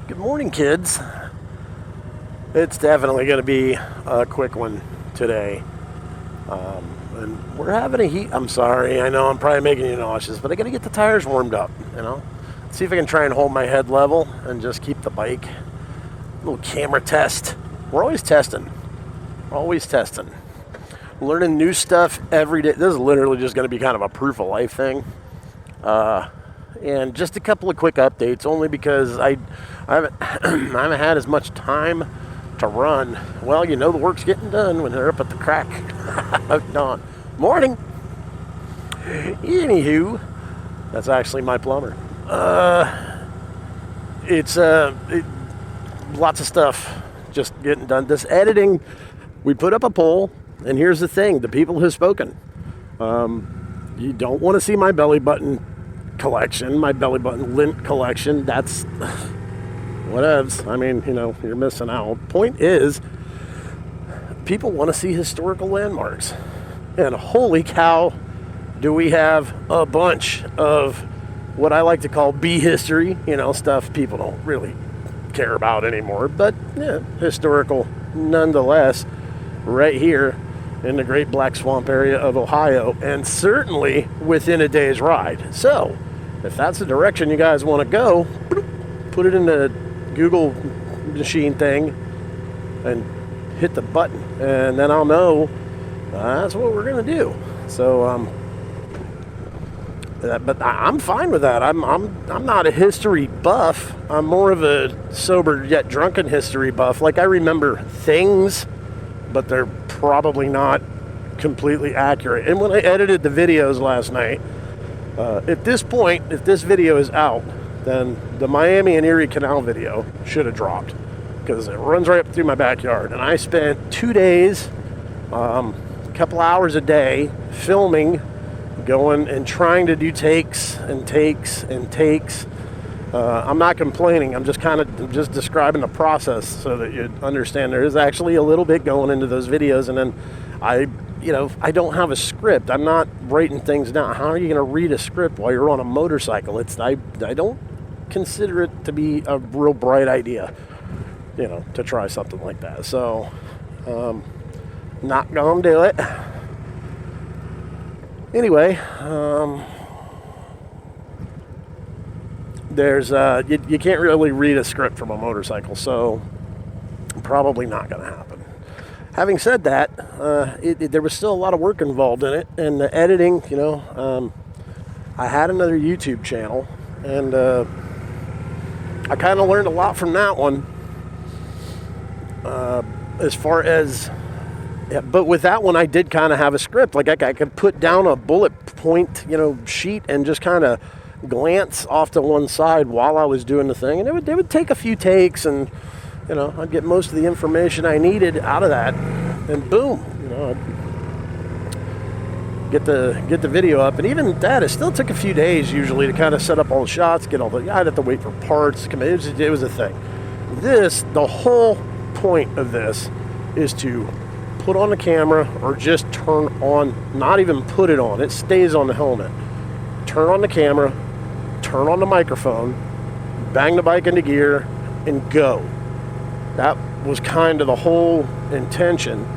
Good morning, kids. It's definitely going to be a quick one today. And we're having a heat. I'm sorry. I know I'm probably making you nauseous, but I got to get the tires warmed up, See if I can try and hold my head level and just keep the bike. A little camera test. We're always testing. Learning new stuff every day. This is literally just going to be kind of a proof of life thing. And just a couple of quick updates, only because I haven't had as much time to run. Well, the work's getting done when they're up at the crack of dawn. Morning. Anywho, that's actually my plumber. It's lots of stuff just getting done. This editing, we put up a poll, and here's the thing: the people have spoken. You don't want to see my belly button collection, my belly button lint collection. That's whatevs. You're missing out. Point is, people want to see historical landmarks, and holy cow, do we have a bunch of what I like to call B history, stuff people don't really care about anymore, but historical nonetheless, right here in the Great Black Swamp area of Ohio, and certainly within a day's ride. So, if that's the direction you guys want to go, put it in the Google machine thing and hit the button, and then I'll know that's what we're going to do. So, but I'm fine with that. I'm not a history buff. I'm more of a sober yet drunken history buff. Like, I remember things, but they're probably not completely accurate. And when I edited the videos last night, at this point, if this video is out, then the Miami and Erie Canal video should have dropped, because it runs right up through my backyard. And I spent 2 days, a couple hours a day, filming, going and trying to do takes. I'm not complaining. I'm just describing the process so that you understand there is actually a little bit going into those videos. And then I don't have a script. I'm not writing things down. How are you going to read a script while you're on a motorcycle? I don't consider it to be a real bright idea, to try something like that. So, not going to do it. Anyway, there's you can't really read a script from a motorcycle, so probably not going to happen. Having said that, there was still a lot of work involved in it, and the editing. I had another YouTube channel, and I kind of learned a lot from that one. As far as but with that one, I did kind of have a script. Like, I could put down a bullet point, sheet, and just kind of glance off to one side while I was doing the thing. And it would take a few takes, and, I'd get most of the information I needed out of that. And boom, I'd get the video up. And even that, it still took a few days usually to kind of set up all the shots, I'd have to wait for parts. It was a thing. The whole point of this is to put on the camera, or just turn on, not even put it on, it stays on the helmet. Turn on the camera, turn on the microphone, bang the bike into gear, and go. That was kind of the whole intention.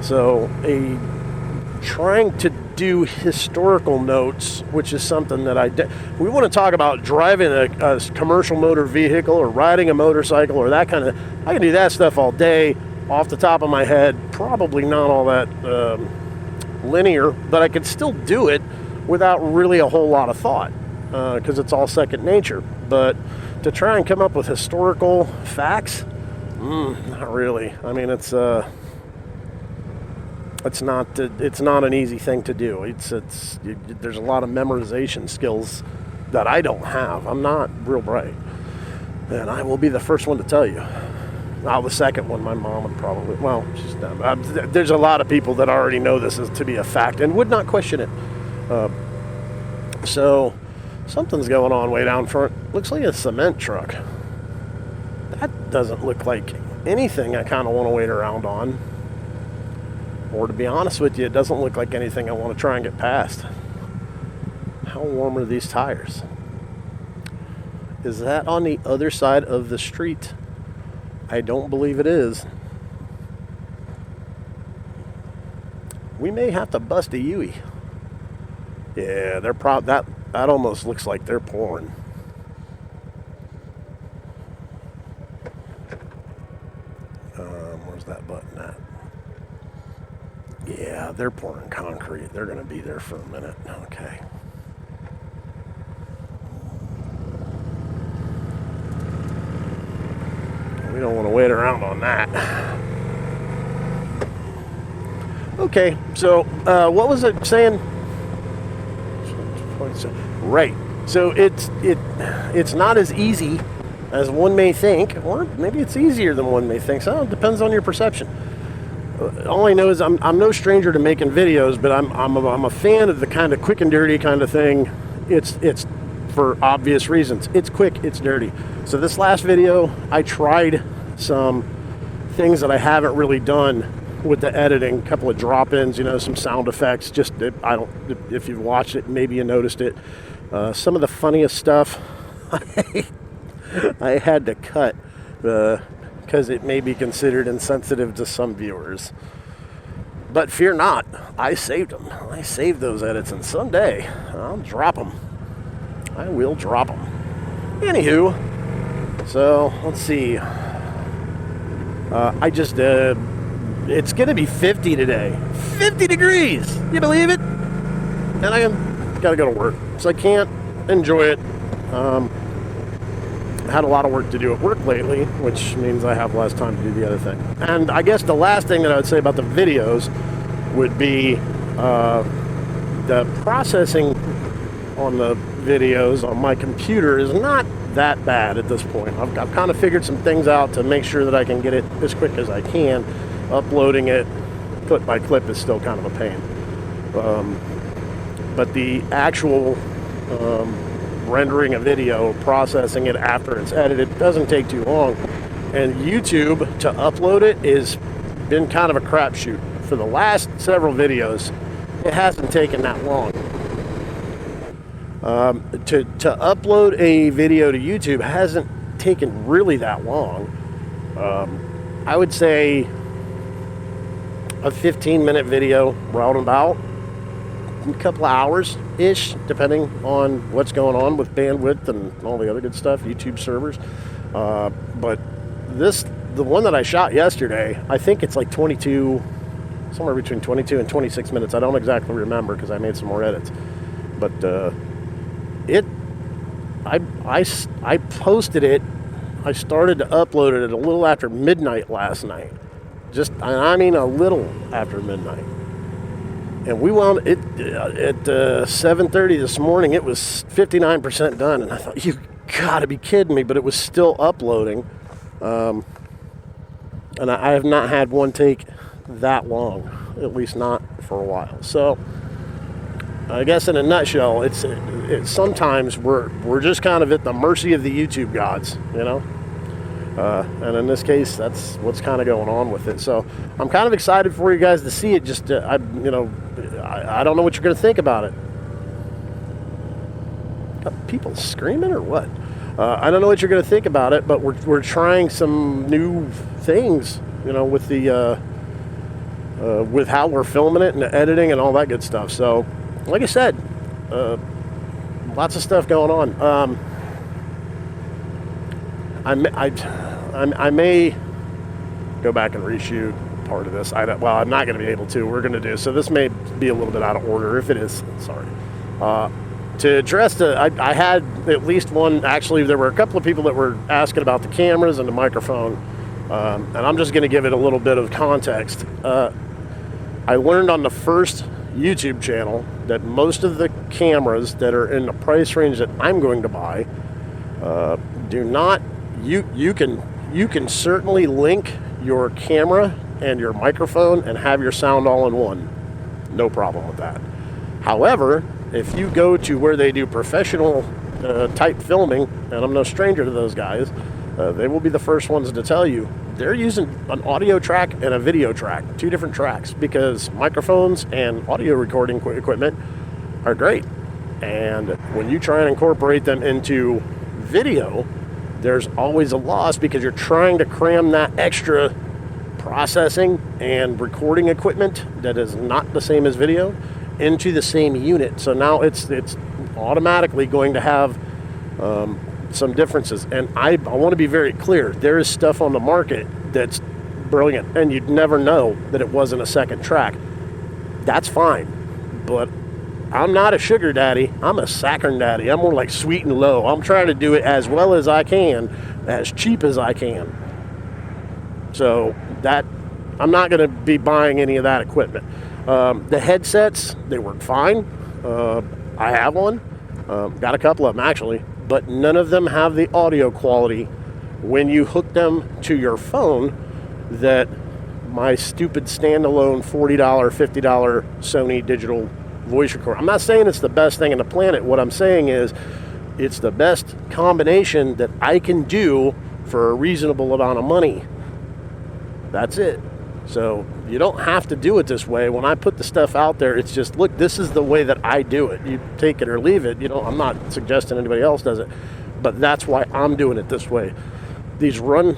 So, trying to do historical notes, which is something that we want to talk about driving a commercial motor vehicle, or riding a motorcycle, or that kind of, I can do that stuff all day. Off the top of my head, probably not all that linear, but I could still do it without really a whole lot of thought, because it's all second nature. But to try and come up with historical facts, not really. It's not an easy thing to do. There's a lot of memorization skills that I don't have. I'm not real bright, and I will be the first one to tell you. The second one, my mom would probably, she's not. There's a lot of people that already know this is to be a fact and would not question it. So, something's going on way down front. Looks like a cement truck. That doesn't look like anything I kind of want to wait around on. Or, to be honest with you, it doesn't look like anything I want to try and get past. How warm are these tires? Is that on the other side of the street? I don't believe it is. We may have to bust a Yui. Yeah, they're that almost looks like they're pouring. Where's that button at? Yeah, they're pouring concrete. They're going to be there for a minute. Okay. We don't want to wait around on that. Okay, so what was it saying? Right. So it's not as easy as one may think, or maybe it's easier than one may think. So it depends on your perception. All I know is I'm no stranger to making videos, but I'm a fan of the kind of quick and dirty kind of thing. It's for obvious reasons. It's quick, it's dirty. So this last video, I tried some things that I haven't really done with the editing. A couple of drop-ins, some sound effects. Just if you've watched it, maybe you noticed it. Some of the funniest stuff I had to cut because it may be considered insensitive to some viewers. But fear not, I saved them. I saved those edits, and someday I'll drop them. I will drop them. Anywho, so let's see. It's going to be 50 today. 50 degrees! You believe it? And I got to go to work, so I can't enjoy it. Had a lot of work to do at work lately, which means I have less time to do the other thing. And I guess the last thing that I would say about the videos would be the processing on the videos on my computer is not that bad at this point. I've kind of figured some things out to make sure that I can get it as quick as I can. Uploading it clip by clip is still kind of a pain. But the actual rendering a video, processing it after it's edited, doesn't take too long. And YouTube, to upload it, has been kind of a crapshoot. For the last several videos, it hasn't taken that long. To upload a video to YouTube hasn't taken really that long. I would say a 15-minute video roundabout, a couple of hours-ish, depending on what's going on with bandwidth and all the other good stuff, YouTube servers. But the one that I shot yesterday, I think it's like 22, somewhere between 22 and 26 minutes. I don't exactly remember because I made some more edits. But I posted it. I started to upload it at a little after midnight last night. I mean a little after midnight. And we wound it at 7:30 this morning. It was 59% done, and I thought, you gotta be kidding me! But it was still uploading, and I have not had one take that long, at least not for a while. So, I guess in a nutshell, it's sometimes we're just kind of at the mercy of the YouTube gods, And in this case, that's what's kind of going on with it. So I'm kind of excited for you guys to see it. Just I don't know what you're going to think about it. People screaming or what? I don't know what you're going to think about it, but we're trying some new things, with the with how we're filming it and the editing and all that good stuff. So, like I said, lots of stuff going on. I may go back and reshoot part of this. I'm not going to be able to. We're going to do. So this may be a little bit out of order. If it is, sorry. To address I had at least one. Actually, there were a couple of people that were asking about the cameras and the microphone. And I'm just going to give it a little bit of context. I learned on the first YouTube channel that most of the cameras that are in the price range that I'm going to buy do not. You can certainly link your camera and your microphone and have your sound all in one. No problem with that. However, if you go to where they do professional type filming, and I'm no stranger to those guys, they will be the first ones to tell you they're using an audio track and a video track, two different tracks, because microphones and audio recording equipment are great. And when you try and incorporate them into video, there's always a loss because you're trying to cram that extra processing and recording equipment that is not the same as video into the same unit. So now it's automatically going to have some differences. And I want to be very clear. There is stuff on the market that's brilliant, and you'd never know that it wasn't a second track. That's fine, but I'm not a sugar daddy. I'm a saccharine daddy. I'm more like sweet and low. I'm trying to do it as well as I can, as cheap as I can. So that I'm not going to be buying any of that equipment. The headsets, they work fine. I have one. Got a couple of them actually, but none of them have the audio quality when you hook them to your phone that my stupid standalone $40, $50 Sony digital voice recorder. I'm not saying it's the best thing on the planet. What I'm saying is it's the best combination that I can do for a reasonable amount of money. That's it. So you don't have to do it this way. When I put the stuff out there, it's just, look, this is the way that I do it. You take it or leave it. I'm not suggesting anybody else does it, but that's why I'm doing it this way. These Runcam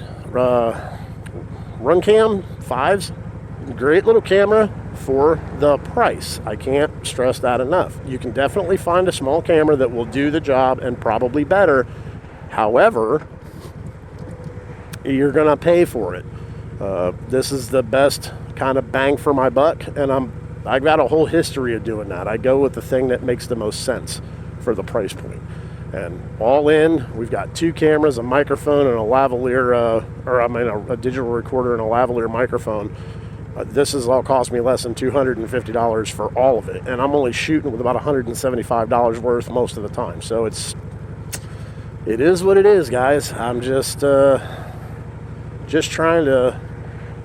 5s, great little camera for the price. I can't stress that enough. You can definitely find a small camera that will do the job and probably better. However, you're going to pay for it. This is the best kind of bang for my buck, and I've got a whole history of doing that. I go with the thing that makes the most sense for the price point. And all in, we've got 2 cameras, a microphone, and a lavalier, a digital recorder and a lavalier microphone. This has all cost me less than $250 for all of it, and I'm only shooting with about $175 worth most of the time. So it is what it is, guys. I'm just trying to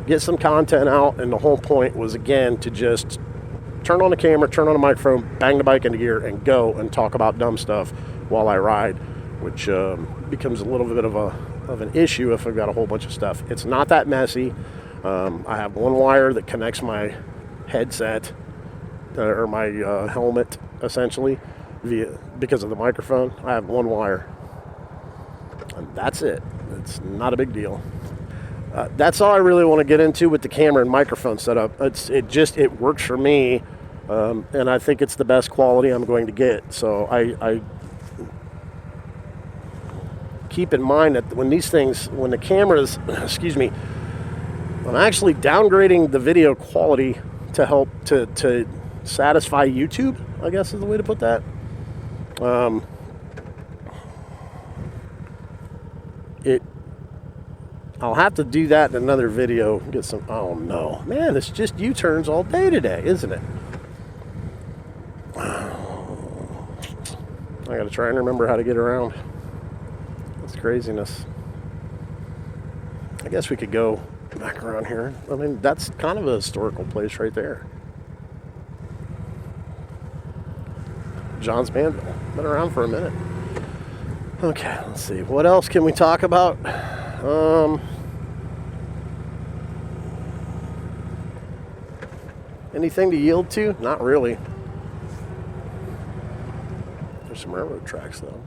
get some content out, and the whole point was, again, to just turn on the camera, turn on the microphone, bang the bike into gear, and go and talk about dumb stuff while I ride, which becomes a little bit of an issue if I've got a whole bunch of stuff. It's not that messy. I have one wire that connects my headset or my helmet, essentially, because of the microphone. I have one wire, and that's it. It's not a big deal. That's all I really want to get into with the camera and microphone setup. It works for me, and I think it's the best quality I'm going to get. So I keep in mind that when the cameras, I'm actually downgrading the video quality to help to satisfy YouTube, I guess is the way to put that. I'll have to do that in another video. Get some. Oh no, man! It's just U-turns all day today, isn't it? I got to try and remember how to get around. That's craziness. I guess we could go back around here. I mean, that's kind of a historical place right there. John's Manville. Been around for a minute. Okay, let's see. What else can we talk about? Anything to yield to? Not really. There's some railroad tracks, though.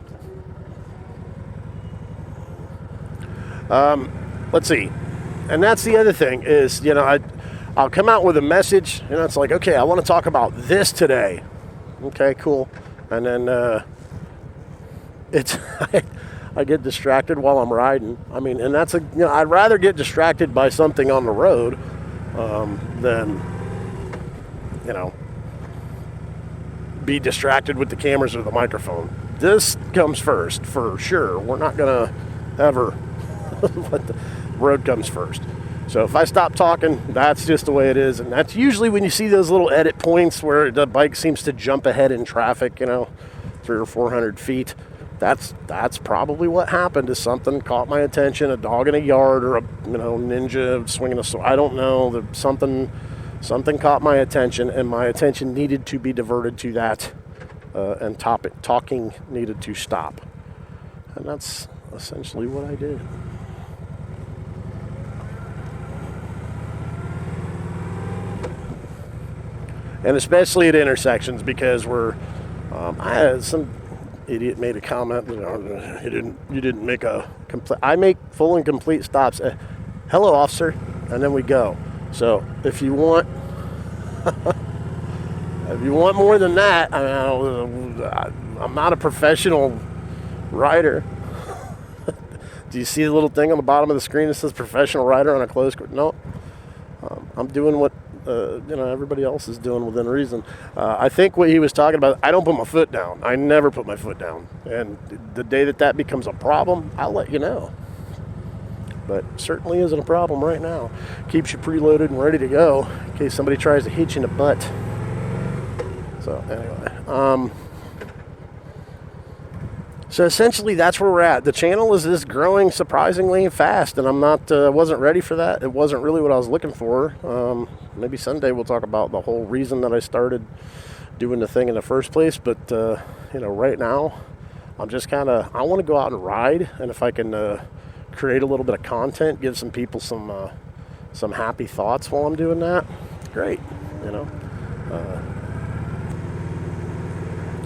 Let's see. And that's the other thing is, I'll come out with a message, and it's like, okay, I want to talk about this today. Okay, cool. And then I get distracted while I'm riding. I mean, and that's I'd rather get distracted by something on the road than be distracted with the cameras or the microphone. This comes first, for sure. We're not going to ever let the road comes first. So if I stop talking, that's just the way it is. And that's usually when you see those little edit points where the bike seems to jump ahead in traffic, 300 or 400 feet. That's probably what happened. Is something caught my attention, a dog in a yard or a ninja swinging a sword. I don't know. Something caught my attention, and my attention needed to be diverted to that, and talking needed to stop. And that's essentially what I did. And especially at intersections, because I had some idiot made a comment. You didn't make a complete. I make full and complete stops. Hello, officer, and then we go. So if you want, more than that, I'm not a professional rider. Do you see the little thing on the bottom of the screen that says professional rider on a closed course? No. I'm doing what everybody else is doing within reason. I think what he was talking about, I don't put my foot down. I never put my foot down. And the day that becomes a problem, I'll let you know. But certainly isn't a problem right now. Keeps you preloaded and ready to go in case somebody tries to hit you in the butt. So anyway, so essentially that's where we're at. The channel is growing surprisingly fast, and I'm not wasn't ready for that. It wasn't really what I was looking for. Maybe Sunday we'll talk about the whole reason that I started doing the thing in the first place. But right now I'm just I want to go out and ride, and if I can create a little bit of content, give some people some happy thoughts while I'm doing that, great.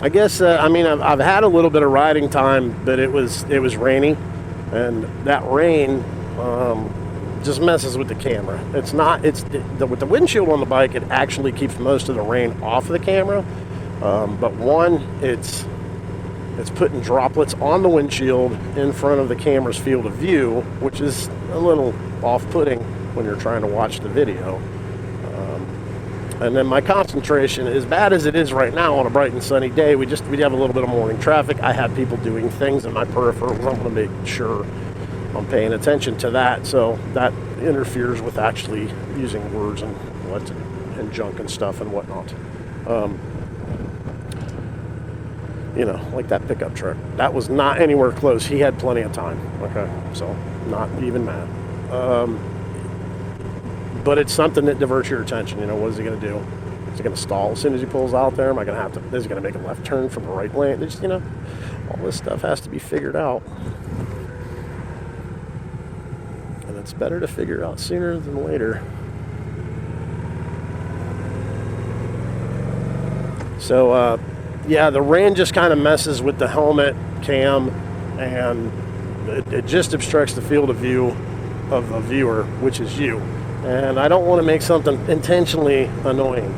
I guess I've had a little bit of riding time, but it was rainy, and that rain just messes with the camera. With the windshield on the bike, it actually keeps most of the rain off of the camera. But one, it's putting droplets on the windshield in front of the camera's field of view, which is a little off-putting when you're trying to watch the video. And then my concentration, as bad as it is right now on a bright and sunny day, we have a little bit of morning traffic. I have people doing things in my peripherals. I'm going to make sure I'm paying attention to that. So that interferes with actually using words and junk and stuff and whatnot. Like that pickup truck. That was not anywhere close. He had plenty of time. Okay, so not even mad. But it's something that diverts your attention. What is he going to do? Is he going to stall as soon as he pulls out there? Am I going to have to? Is he going to make a left turn from the right lane? Just, all this stuff has to be figured out. And it's better to figure out sooner than later. So, the rain just kind of messes with the helmet cam, and it just obstructs the field of view of the viewer, which is you. And I don't want to make something intentionally annoying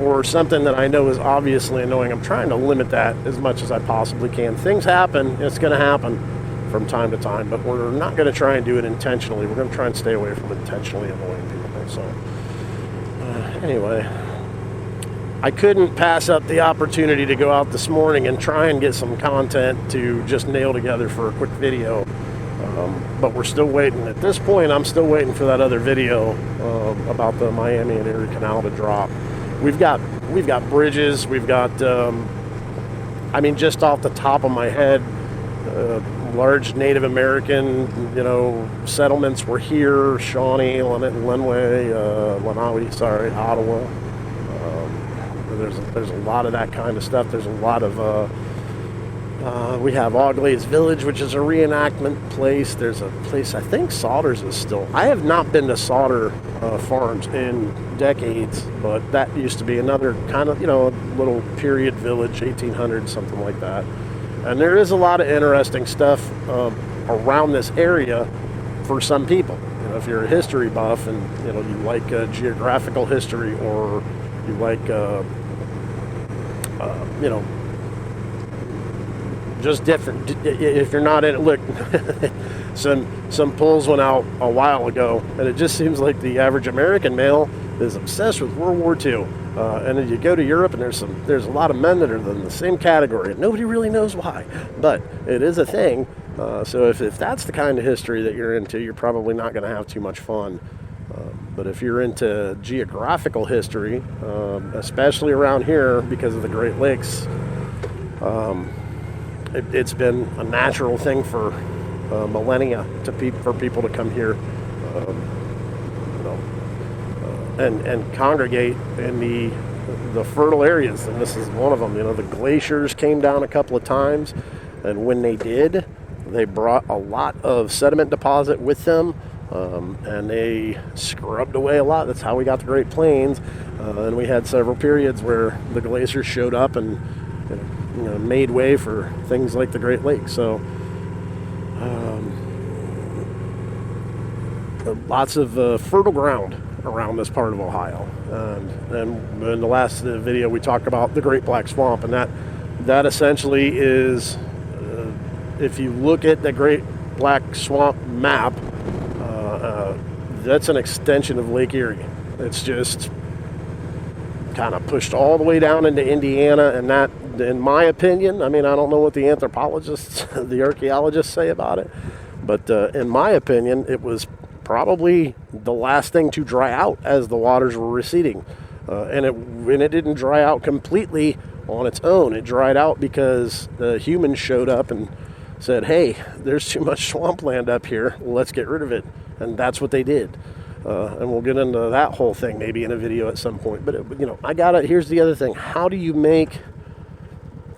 or something that I know is obviously annoying. I'm trying to limit that as much as I possibly can. Things happen. It's going to happen from time to time, but we're not going to try and do it intentionally. We're going to try and stay away from intentionally annoying people. So anyway, I couldn't pass up the opportunity to go out this morning and try and get some content to just nail together for a quick video. But we're still waiting. At this point, I'm still waiting for that other video about the Miami and Erie Canal to drop. We've got bridges. We've got, just off the top of my head, large Native American, settlements were here: Shawnee, Lenawi, Ottawa. There's a lot of that kind of stuff. There's a lot of. We have Auglaize Village, which is a reenactment place. There's a place, I think Sodders is still. I have not been to Sodder farms in decades, but that used to be another kind of, little period village, 1800s, something like that. And there is a lot of interesting stuff around this area for some people. If you're a history buff and, you like geographical history, or you like, just different. If you're not in it, look, some polls went out a while ago, and it just seems like the average American male is obsessed with World War II. And then you go to Europe, and there's a lot of men that are in the same category, and nobody really knows why, but it is a thing. So if that's the kind of history that you're into, you're probably not going to have too much fun. But if you're into geographical history, especially around here because of the Great Lakes, it's been a natural thing for millennia for people to come here, and congregate in the fertile areas, and this is one of them. The glaciers came down a couple of times, and when they did, they brought a lot of sediment deposit with them, and they scrubbed away a lot. That's how we got the Great Plains, and we had several periods where the glaciers showed up and made way for things like the Great Lakes. So lots of fertile ground around this part of Ohio. And in the last video we talked about the Great Black Swamp, and that essentially is, if you look at the Great Black Swamp map, that's an extension of Lake Erie. It's just kind of pushed all the way down into Indiana, and that, in my opinion, I mean, I don't know what the anthropologists, the archaeologists say about it, but in my opinion, it was probably the last thing to dry out as the waters were receding. And it didn't dry out completely on its own. It dried out because the humans showed up and said, hey, there's too much swampland up here, let's get rid of it. And that's what they did. And we'll get into that whole thing maybe in a video at some point. But, here's the other thing. How do you make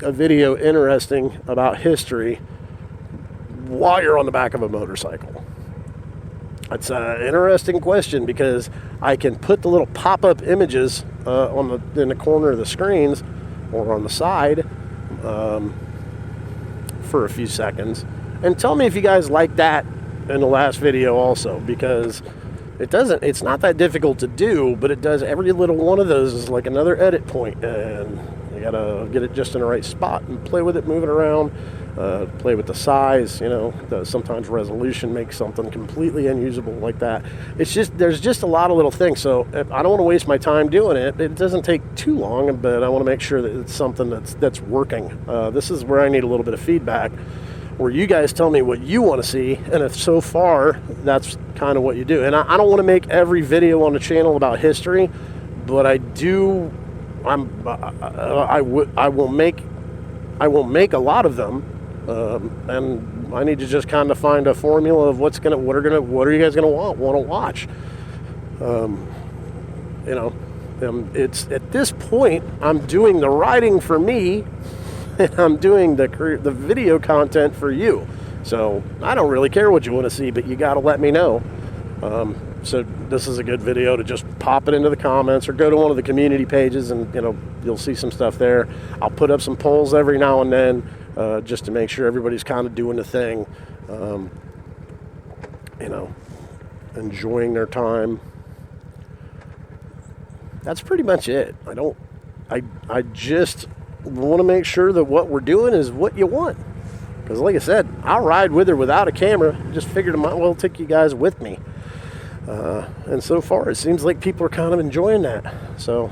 a video interesting about history while you're on the back of a motorcycle? That's an interesting question, because I can put the little pop-up images in the corner of the screens or on the side for a few seconds, and tell me if you guys like that in the last video also, because it's not that difficult to do, but it does, every little one of those is like another edit point, and you gotta get it just in the right spot and play with it, move it around, play with the size. Sometimes resolution makes something completely unusable like that. There's just a lot of little things, so I don't want to waste my time doing it. It doesn't take too long, but I want to make sure that it's something that's working. This is where I need a little bit of feedback, where you guys tell me what you want to see, and if so far that's kind of what you do. And I don't want to make every video on the channel about history, but I will make a lot of them. And I need to just kind of find a formula of what are you guys gonna want to watch. It's at this point I'm doing the writing for me, and I'm doing the video content for you. So I don't really care what you want to see, but you got to let me know. So this is a good video to just pop it into the comments or go to one of the community pages, and you'll see some stuff there. I'll put up some polls every now and then, just to make sure everybody's kind of doing the thing, enjoying their time. That's pretty much it. I just want to make sure that what we're doing is what you want. Because like I said, I'll ride with or without a camera. Just figured I might well take you guys with me. And so far, it seems like people are kind of enjoying that. So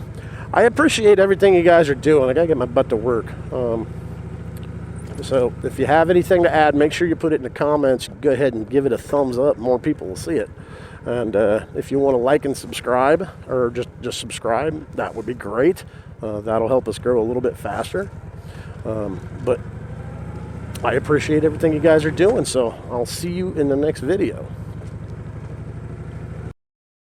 I appreciate everything you guys are doing. I got to get my butt to work. So if you have anything to add, make sure you put it in the comments. Go ahead and give it a thumbs up. More people will see it. And if you want to like and subscribe, or just subscribe, that would be great. That'll help us grow a little bit faster. But I appreciate everything you guys are doing. So I'll see you in the next video.